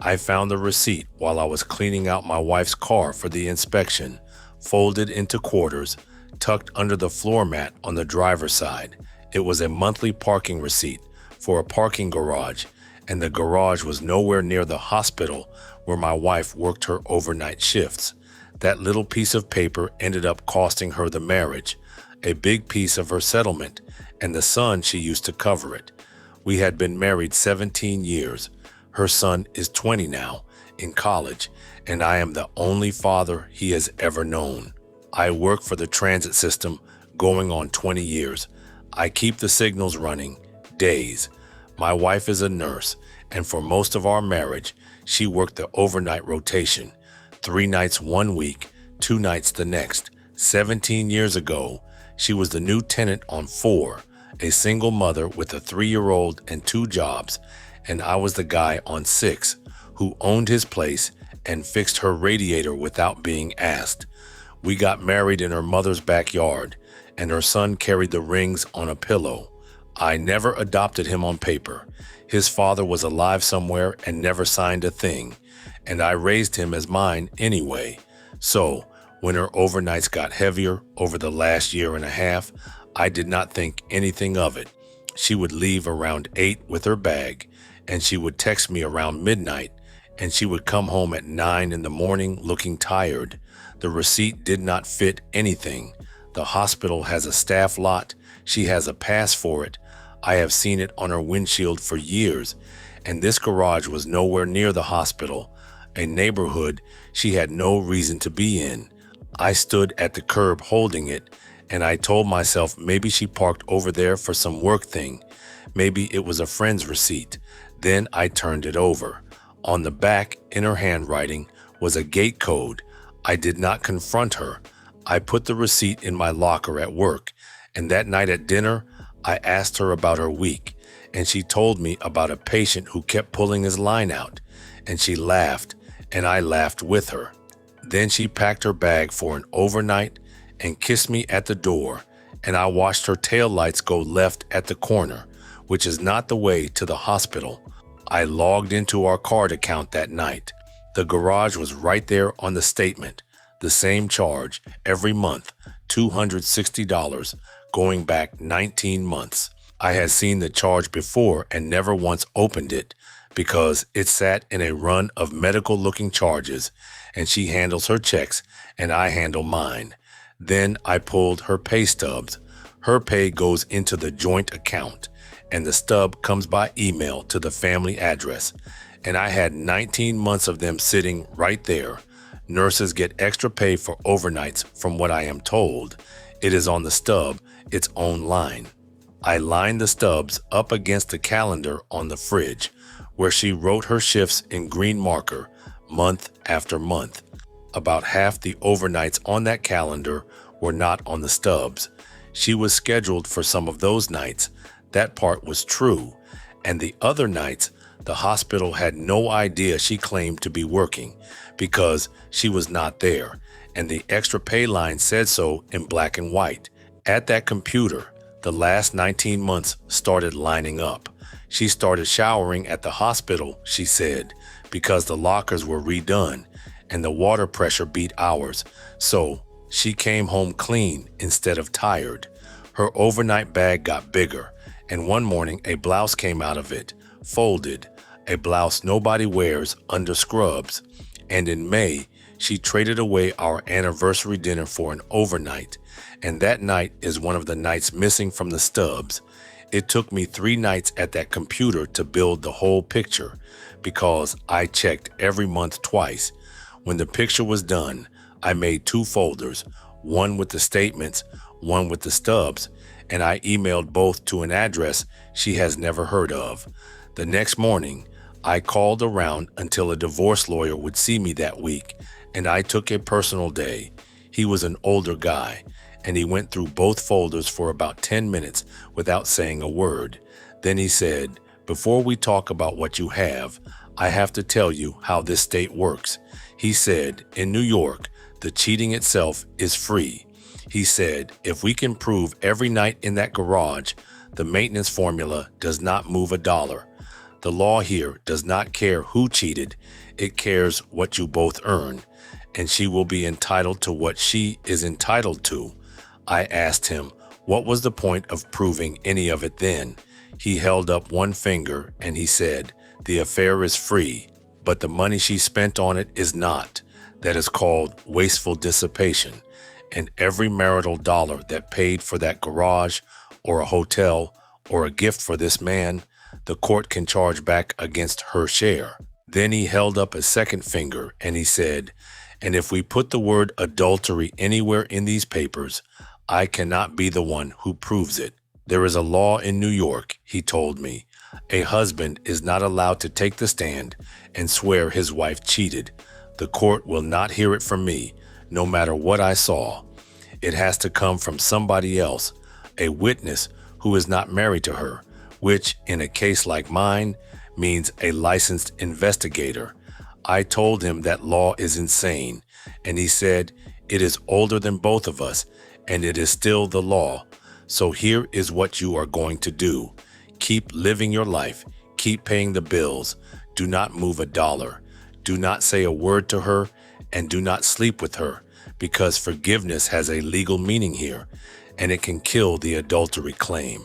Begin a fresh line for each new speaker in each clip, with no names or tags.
I found the receipt while I was cleaning out my wife's car for the inspection, folded into quarters, tucked under the floor mat on the driver's side. It was a monthly parking receipt for a parking garage, and the garage was nowhere near the hospital where my wife worked her overnight shifts. That little piece of paper ended up costing her the marriage, a big piece of her settlement, and the son she used to cover it. We had been married 17 years. Her son is 20 now, in college, and I am the only father he has ever known. I work for the transit system going on 20 years. I keep the signals running, days. My wife is a nurse, and for most of our marriage, she worked the overnight rotation, 3 nights one week, 2 nights the next. 17 years ago, she was the new tenant on 4, a single mother with a 3-year-old and 2 jobs, and I was the guy on 6 who owned his place and fixed her radiator without being asked. We got married in her mother's backyard, and her son carried the rings on a pillow. I never adopted him on paper. His father was alive somewhere and never signed a thing, and I raised him as mine anyway. So, when her overnights got heavier over the last year and a half, I did not think anything of it. She would leave around 8 with her bag, and she would text me around midnight, and she would come home at 9 in the morning looking tired. The receipt did not fit anything. The hospital has a staff lot. She has a pass for it. I have seen it on her windshield for years, and this garage was nowhere near the hospital, a neighborhood she had no reason to be in. I stood at the curb holding it, and I told myself maybe she parked over there for some work thing. Maybe it was a friend's receipt. Then I turned it over. On the back, in her handwriting, was a gate code. I did not confront her. I put the receipt in my locker at work, and that night at dinner, I asked her about her week, and she told me about a patient who kept pulling his line out, and she laughed, and I laughed with her. Then she packed her bag for an overnight and kissed me at the door, and I watched her taillights go left at the corner, which is not the way to the hospital. I logged into our card account that night. The garage was right there on the statement, the same charge every month, $260, going back 19 months. I had seen the charge before and never once opened it because it sat in a run of medical-looking charges, and she handles her checks and I handle mine. Then I pulled her pay stubs. Her pay goes into the joint account, and the stub comes by email to the family address. And I had 19 months of them sitting right there. Nurses get extra pay for overnights from what I am told. It is on the stub, its own line. I lined the stubs up against the calendar on the fridge, where she wrote her shifts in green marker, month after month. About half the overnights on that calendar were not on the stubs. She was scheduled for some of those nights. That part was true. And the other nights, the hospital had no idea she claimed to be working because she was not there, and the extra pay line said so in black and white. At that computer, the last 19 months started lining up. She started showering at the hospital, she said, because the lockers were redone and the water pressure beat ours, so she came home clean instead of tired. Her overnight bag got bigger, and one morning a blouse came out of it, folded, a blouse nobody wears under scrubs. And in May, she traded away our anniversary dinner for an overnight, and that night is one of the nights missing from the stubs. It took me 3 nights at that computer to build the whole picture because I checked every month twice. When the picture was done, I made 2 folders, one with the statements, one with the stubs, and I emailed both to an address she has never heard of. The next morning, I called around until a divorce lawyer would see me that week, and I took a personal day. He was an older guy, and he went through both folders for about 10 minutes without saying a word. Then he said, "Before we talk about what you have, I have to tell you how this state works." He said, "In New York, the cheating itself is free." He said, "If we can prove every night in that garage, the maintenance formula does not move a dollar." The law here does not care who cheated, it cares what you both earn, and she will be entitled to what she is entitled to. I asked him, what was the point of proving any of it then? He held up one finger and he said, the affair is free, but the money she spent on it is not. That is called wasteful dissipation. And every marital dollar that paid for that garage or a hotel or a gift for this man, the court can charge back against her share. Then he held up a second finger and he said, and if we put the word adultery anywhere in these papers, I cannot be the one who proves it. There is a law in New York, he told me. A husband is not allowed to take the stand and swear his wife cheated. The court will not hear it from me, no matter what I saw. It has to come from somebody else, a witness who is not married to her, which, in a case like mine, means a licensed investigator. I told him that law is insane, and he said, it is older than both of us, and it is still the law. So here is what you are going to do. Keep living your life. Keep paying the bills. Do not move a dollar. Do not say a word to her, and do not sleep with her, because forgiveness has a legal meaning here, and it can kill the adultery claim.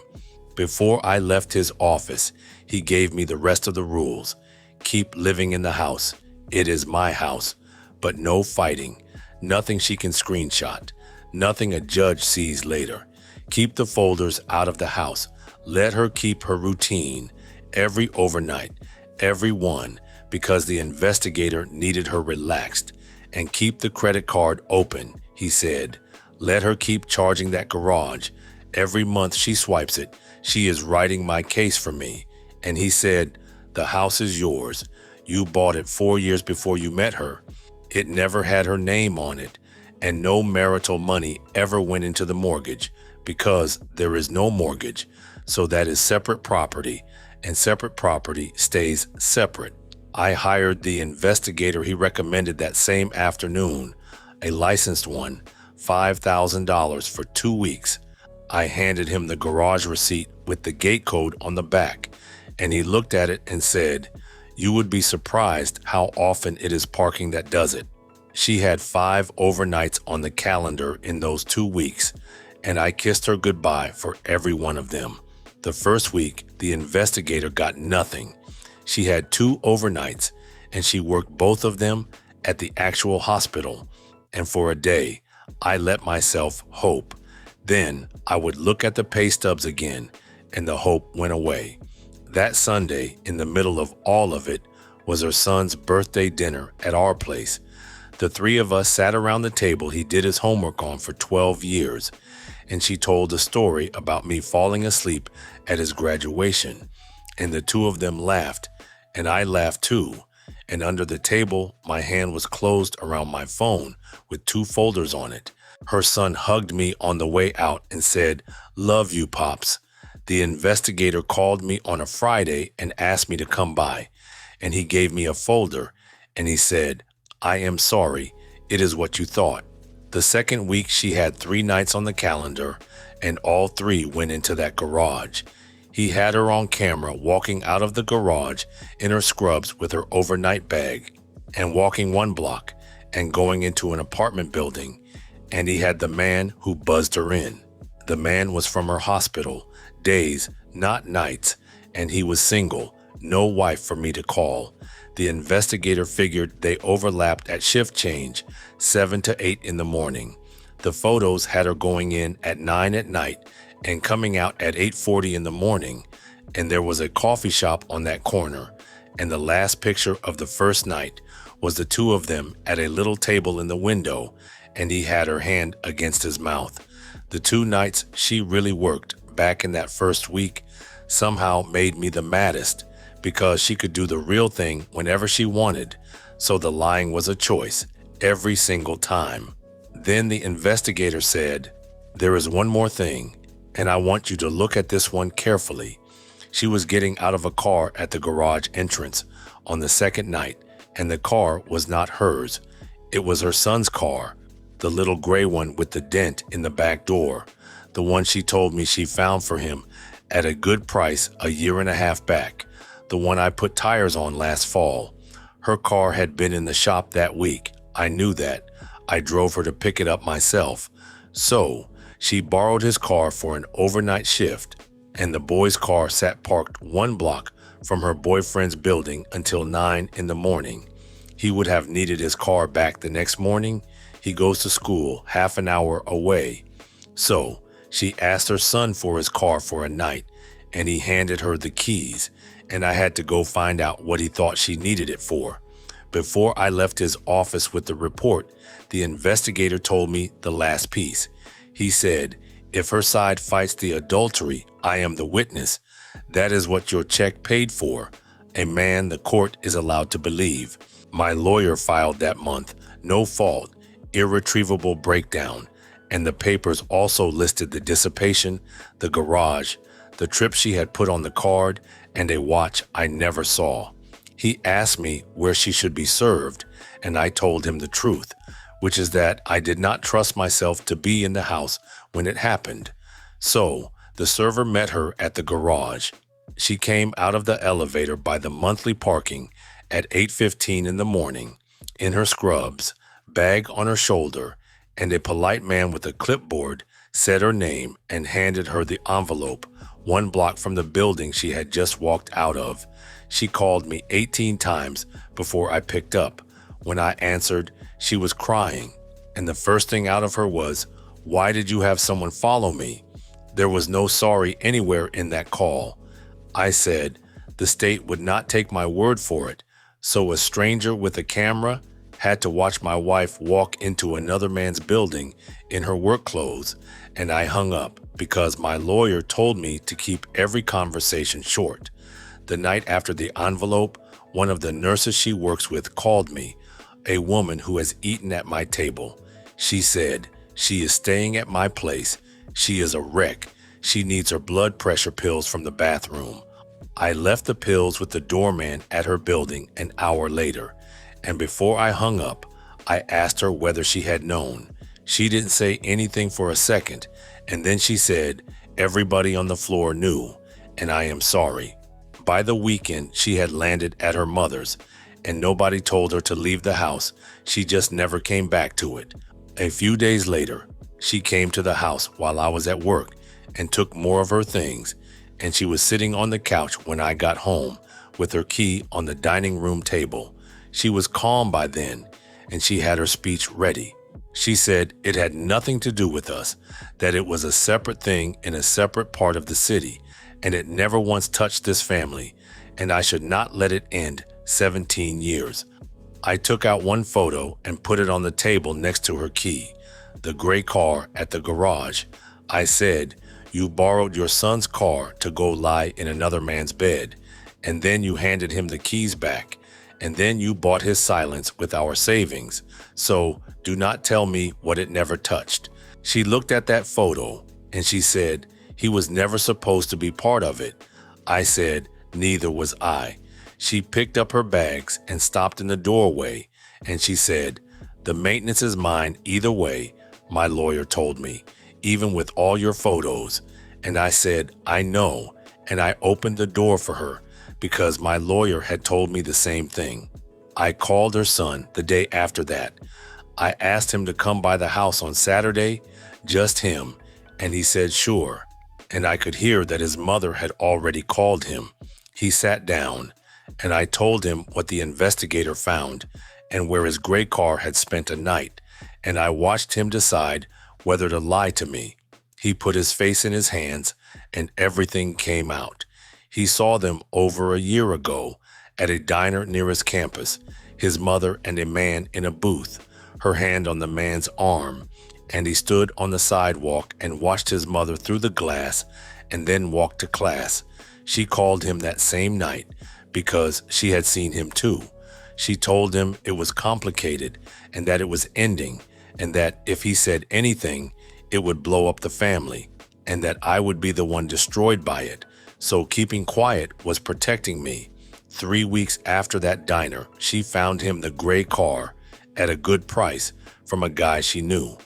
Before I left his office, he gave me the rest of the rules. Keep living in the house. It is my house, but no fighting. Nothing she can screenshot. Nothing a judge sees later. Keep the folders out of the house. Let her keep her routine every overnight, every one, because the investigator needed her relaxed. And keep the credit card open, he said. Let her keep charging that garage. Every month she swipes it, she is writing my case for me. And he said, the house is yours. You bought it 4 years before you met her. It never had her name on it, and no marital money ever went into the mortgage because there is no mortgage. So that is separate property, and separate property stays separate. I hired the investigator he recommended that same afternoon, a licensed one, $5,000 for 2 weeks. I handed him the garage receipt with the gate code on the back, and he looked at it and said, you would be surprised how often it is parking that does it. She had 5 overnights on the calendar in those 2 weeks, and I kissed her goodbye for every one of them. The first week, the investigator got nothing. She had 2 overnights, and she worked both of them at the actual hospital. And for a day, I let myself hope. Then I would look at the pay stubs again, and the hope went away. That Sunday, in the middle of all of it, was her son's birthday dinner at our place. The 3 of us sat around the table he did his homework on for 12 years, and she told a story about me falling asleep at his graduation, and the 2 of them laughed, and I laughed too, and under the table, my hand was closed around my phone with 2 folders on it. Her son hugged me on the way out and said, love you, Pops. The investigator called me on a Friday and asked me to come by, and he gave me a folder, and he said, I am sorry, it is what you thought. The second week she had 3 nights on the calendar, and all 3 went into that garage. He had her on camera walking out of the garage in her scrubs with her overnight bag, and walking 1 block, and going into an apartment building, and he had the man who buzzed her in. The man was from her hospital, days, not nights, and he was single, no wife for me to call. The investigator figured they overlapped at shift change, 7 to 8 in the morning. The photos had her going in at 9 at night and coming out at 8:40 in the morning, and there was a coffee shop on that corner, and the last picture of the first night was the 2 of them at a little table in the window, and he had her hand against his mouth. The 2 nights she really worked back in that first week somehow made me the maddest, because she could do the real thing whenever she wanted, so the lying was a choice every single time. Then the investigator said, there is one more thing, and I want you to look at this one carefully. She was getting out of a car at the garage entrance on the second night, and the car was not hers. It was her son's car, the little gray one with the dent in the back door, the one she told me she found for him at a good price a year and a half back. the one I put tires on last fall. Her car had been in the shop that week. I knew that. I drove her to pick it up myself. So, she borrowed his car for an overnight shift, and the boy's car sat parked 1 block from her boyfriend's building until 9 in the morning. He would have needed his car back the next morning. He goes to school half an hour away. So, she asked her son for his car for a night, and he handed her the keys, and I had to go find out what he thought she needed it for. Before I left his office with the report, the investigator told me the last piece. He said, "If her side fights the adultery, I am the witness. That is what your check paid for. A man the court is allowed to believe." My lawyer filed that month, no fault, irretrievable breakdown, and the papers also listed the dissipation, the garage, the trip she had put on the card, and a watch I never saw. He asked me where she should be served, and I told him the truth, which is that I did not trust myself to be in the house when it happened. So, the server met her at the garage. She came out of the elevator by the monthly parking at 8:15 in the morning, in her scrubs, bag on her shoulder, and a polite man with a clipboard said her name and handed her the envelope 1 block from the building she had just walked out of. She called me 18 times before I picked up. When I answered, she was crying, and the first thing out of her was, "Why did you have someone follow me?" There was no sorry anywhere in that call. I said, the state would not take my word for it, so a stranger with a camera had to watch my wife walk into another man's building in her work clothes, and I hung up because my lawyer told me to keep every conversation short. The night after the envelope, one of the nurses she works with called me, a woman who has eaten at my table. She said, "She is staying at my place. She is a wreck. She needs her blood pressure pills from the bathroom." I left the pills with the doorman at her building an hour later, and before I hung up, I asked her whether she had known. She didn't say anything for a second, and then she said, "Everybody on the floor knew, and I am sorry." By the weekend, she had landed at her mother's, and nobody told her to leave the house. She just never came back to it. A few days later, she came to the house while I was at work and took more of her things, and she was sitting on the couch when I got home with her key on the dining room table. She was calm by then, and she had her speech ready. She said it had nothing to do with us, that it was a separate thing in a separate part of the city, and it never once touched this family, and I should not let it end 17 years. I took out one photo and put it on the table next to her key, the gray car at the garage. I said, "You borrowed your son's car to go lie in another man's bed, and then you handed him the keys back, and then you bought his silence with our savings, so do not tell me what it never touched." She looked at that photo, and she said, "He was never supposed to be part of it." I said, "Neither was I." She picked up her bags and stopped in the doorway, and she said, "The maintenance is mine either way," my lawyer told me, "even with all your photos." And I said, "I know," and I opened the door for her because my lawyer had told me the same thing. I called her son the day after that. I asked him to come by the house on Saturday, just him, and he said sure, and I could hear that his mother had already called him. He sat down, and I told him what the investigator found and where his gray car had spent a night, and I watched him decide whether to lie to me. He put his face in his hands, and everything came out. He saw them over a year ago at a diner near his campus, his mother and a man in a booth, her hand on the man's arm, and he stood on the sidewalk and watched his mother through the glass and then walked to class. She called him that same night because she had seen him too. She told him it was complicated and that it was ending, and that if he said anything, it would blow up the family, and that I would be the one destroyed by it. So keeping quiet was protecting me. 3 weeks after that diner, she found him the gray car at a good price from a guy she knew.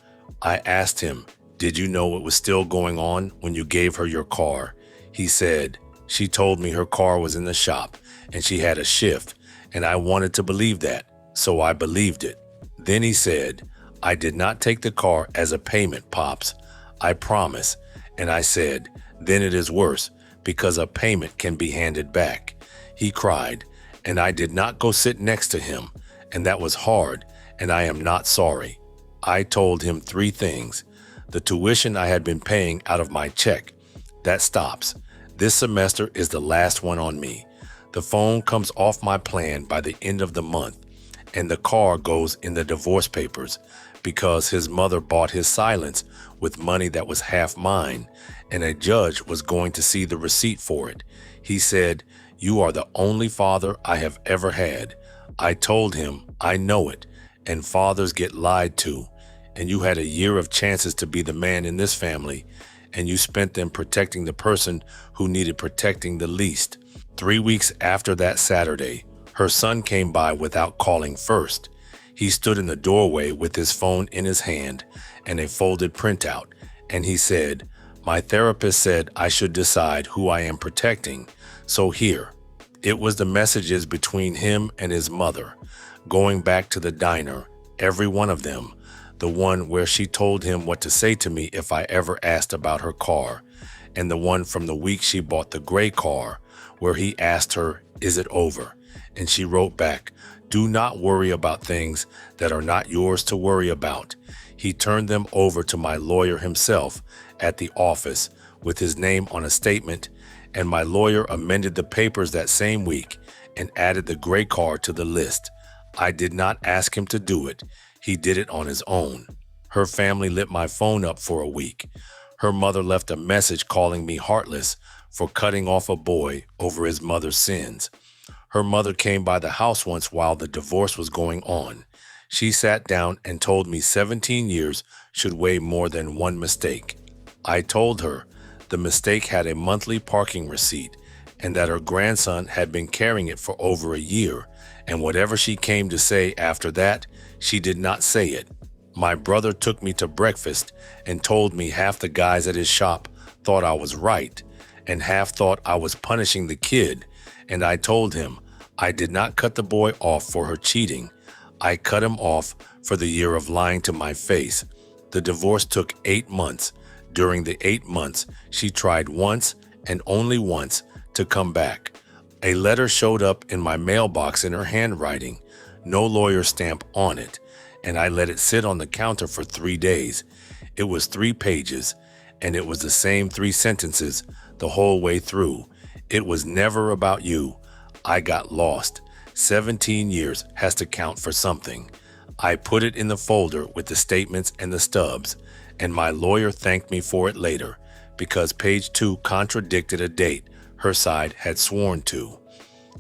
I asked him, "Did you know it was still going on when you gave her your car?" He said, She told me her car was in the shop and she had a shift, and I wanted to believe that, so I believed it. Then he said, I did not take the car as a payment, Pops. I promise. And I said, then it is worse, because a payment can be handed back. He cried, and I did not go sit next to him, and that was hard, and I am not sorry. I told him 3 things. The tuition I had been paying out of my check. That stops. This semester is the last one on me. The phone comes off my plan by the end of the month, and the car goes in the divorce papers because his mother bought his silence with money that was half mine, and a judge was going to see the receipt for it. He said, you are the only father I have ever had. I told him, I know it, and fathers get lied to, and you had a year of chances to be the man in this family, and you spent them protecting the person who needed protecting the least. 3 weeks after that Saturday, her son came by without calling first. He stood in the doorway with his phone in his hand and a folded printout, and he said, my therapist said I should decide who I am protecting, so here. It was the messages between him and his mother, going back to the diner, every one of them, the one where she told him what to say to me if I ever asked about her car, and the one from the week she bought the gray car, where he asked her, is it over? And she wrote back, do not worry about things that are not yours to worry about. He turned them over to my lawyer himself at the office with his name on a statement, and my lawyer amended the papers that same week and added the gray car to the list. I did not ask him to do it. He did it on his own. Her family lit my phone up for a week. Her mother left a message calling me heartless for cutting off a boy over his mother's sins. Her mother came by the house once while the divorce was going on. She sat down and told me 17 years should weigh more than one mistake. I told her the mistake had a monthly parking receipt and that her grandson had been carrying it for over a year, and whatever she came to say after that, she did not say it. My brother took me to breakfast and told me half the guys at his shop thought I was right and half thought I was punishing the kid, and I told him I did not cut the boy off for her cheating. I cut him off for the year of lying to my face. The divorce took 8 months. During the 8 months, she tried once and only once to come back. A letter showed up in my mailbox in her handwriting, no lawyer stamp on it, and I let it sit on the counter for 3 days. It was 3 pages, and it was the same 3 sentences the whole way through. It was never about you. I got lost. 17 years has to count for something. I put it in the folder with the statements and the stubs, and my lawyer thanked me for it later because page 2 contradicted a date her side had sworn to.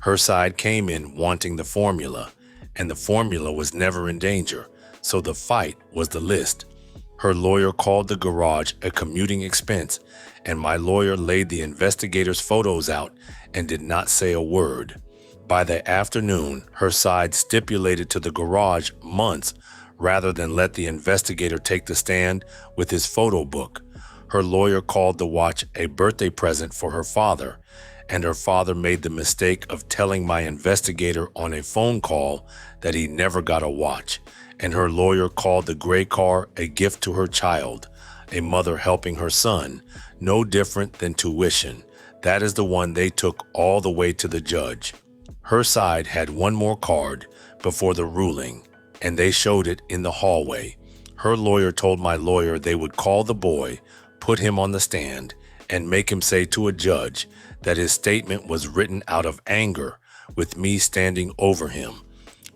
Her side came in wanting the formula, and the formula was never in danger, so the fight was the list. Her lawyer called the garage a commuting expense, and my lawyer laid the investigator's photos out and did not say a word. By the afternoon, her side stipulated to the garage months rather than let the investigator take the stand with his photo book. Her lawyer called the watch a birthday present for her father, and her father made the mistake of telling my investigator on a phone call that he never got a watch, and her lawyer called the gray car a gift to her child, a mother helping her son, no different than tuition. That is the one they took all the way to the judge. Her side had one more card before the ruling, and they showed it in the hallway. Her lawyer told my lawyer they would call the boy, put him on the stand, and make him say to a judge that his statement was written out of anger with me standing over him.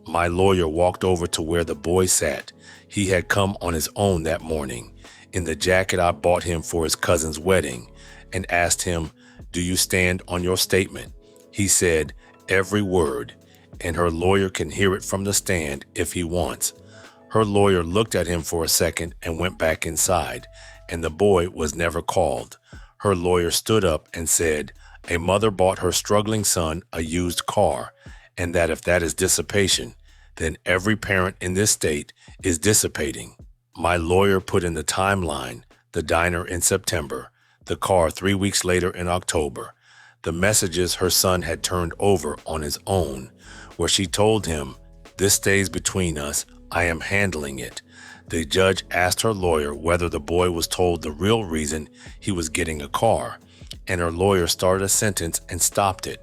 My lawyer walked over to where the boy sat. He had come on his own that morning, in the jacket I bought him for his cousin's wedding, and asked him, "Do you stand on your statement?" He said, "Every word," and her lawyer can hear it from the stand if he wants. Her lawyer looked at him for a second and went back inside, and the boy was never called. Her lawyer stood up and said, "A mother bought her struggling son a used car, and that if that is dissipation, then every parent in this state is dissipating." My lawyer put in the timeline, the diner in September, the car 3 weeks later in October. the messages her son had turned over on his own, where she told him, "This stays between us, I am handling it." The judge asked her lawyer whether the boy was told the real reason he was getting a car, and her lawyer started a sentence and stopped it.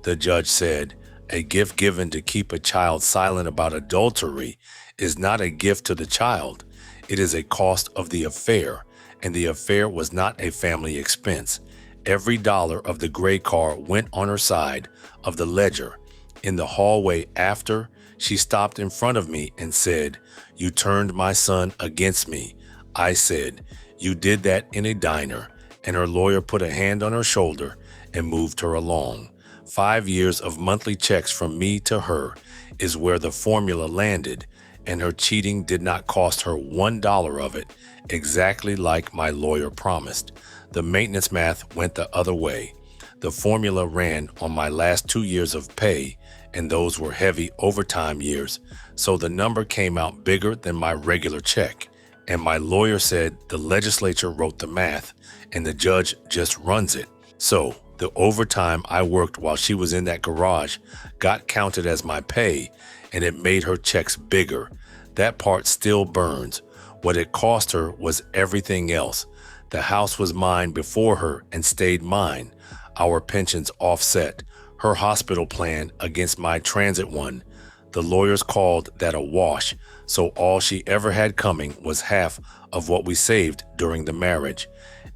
The judge said, "A gift given to keep a child silent about adultery is not a gift to the child. It is a cost of the affair, and the affair was not a family expense. Every dollar of the gray car went on her side of the ledger. In the hallway after, she stopped in front of me and said, 'You turned my son against me.' I said, 'You did that in a diner,' and her lawyer put a hand on her shoulder and moved her along. 5 years of monthly checks from me to her is where the formula landed, and her cheating did not cost her $1 of it, exactly like my lawyer promised. The maintenance math went the other way. The formula ran on my last 2 years of pay, and those were heavy overtime years, so the number came out bigger than my regular check. And my lawyer said the legislature wrote the math, and the judge just runs it. So the overtime I worked while she was in that garage got counted as my pay, and it made her checks bigger. That part still burns. What it cost her was everything else. The house was mine before her and stayed mine. Our pensions offset. Her hospital plan against my transit one. The lawyers called that a wash, so all she ever had coming was half of what we saved during the marriage.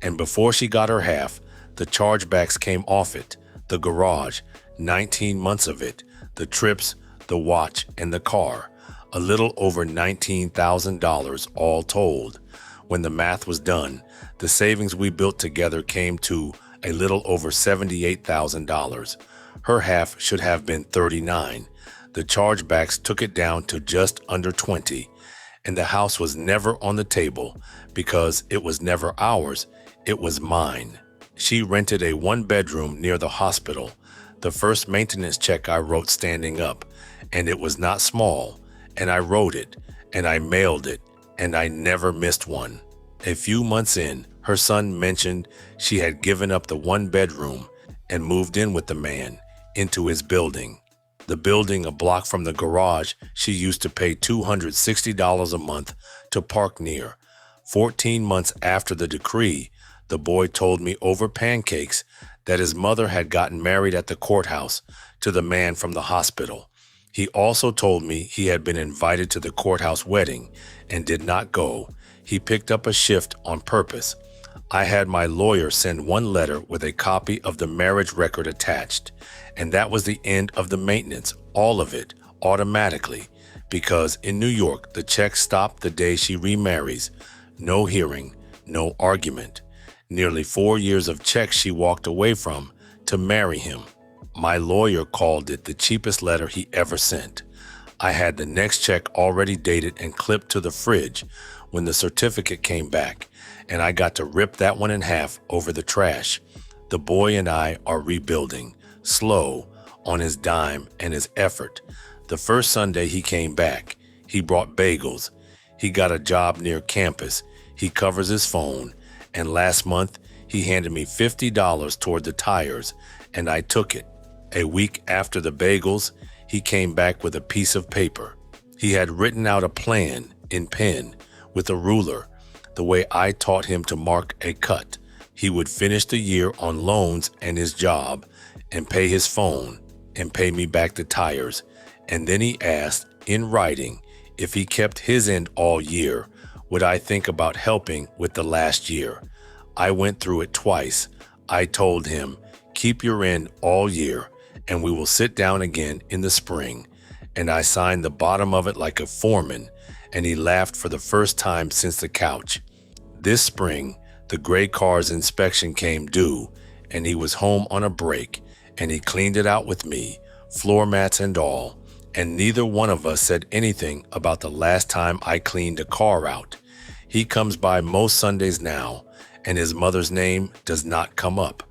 And before she got her half, the chargebacks came off it, the garage, 19 months of it, the trips, the watch, and the car. A little over $19,000 all told. When the math was done, the savings we built together came to a little over $78,000. Her half should have been $39,000. The chargebacks took it down to just under $20,000, and the house was never on the table because it was never ours, it was mine. She rented a 1-bedroom near the hospital. The first maintenance check I wrote standing up, and it was not small, and I wrote it, and I mailed it, and I never missed one. A few months in, her son mentioned she had given up the 1-bedroom and moved in with the man into his building. The building a block from the garage she used to pay $260 a month to park near. 14 months after the decree, the boy told me over pancakes that his mother had gotten married at the courthouse to the man from the hospital. He also told me he had been invited to the courthouse wedding and did not go. He picked up a shift on purpose. I had my lawyer send one letter with a copy of the marriage record attached, and that was the end of the maintenance, all of it, automatically, because in New York, the checks stop the day she remarries. No hearing, no argument. Nearly 4 years of checks she walked away from to marry him. My lawyer called it the cheapest letter he ever sent. I had the next check already dated and clipped to the fridge when the certificate came back, and I got to rip that one in half over the trash. The boy and I are rebuilding, slow, on his dime and his effort. The first Sunday he came back, he brought bagels. He got a job near campus. He covers his phone. And last month, he handed me $50 toward the tires, and I took it. A week after the bagels, he came back with a piece of paper. He had written out a plan in pen with a ruler, the way I taught him to mark a cut. He would finish the year on loans and his job, and pay his phone, and pay me back the tires. And then he asked, in writing, if he kept his end all year, would I think about helping with the last year? I went through it twice. I told him, keep your end all year, and we will sit down again in the spring. And I signed the bottom of it like a foreman, and he laughed for the first time since the couch. This spring, the gray car's inspection came due, and he was home on a break, and he cleaned it out with me, floor mats and all. And neither one of us said anything about the last time I cleaned a car out. He comes by most Sundays now, and his mother's name does not come up.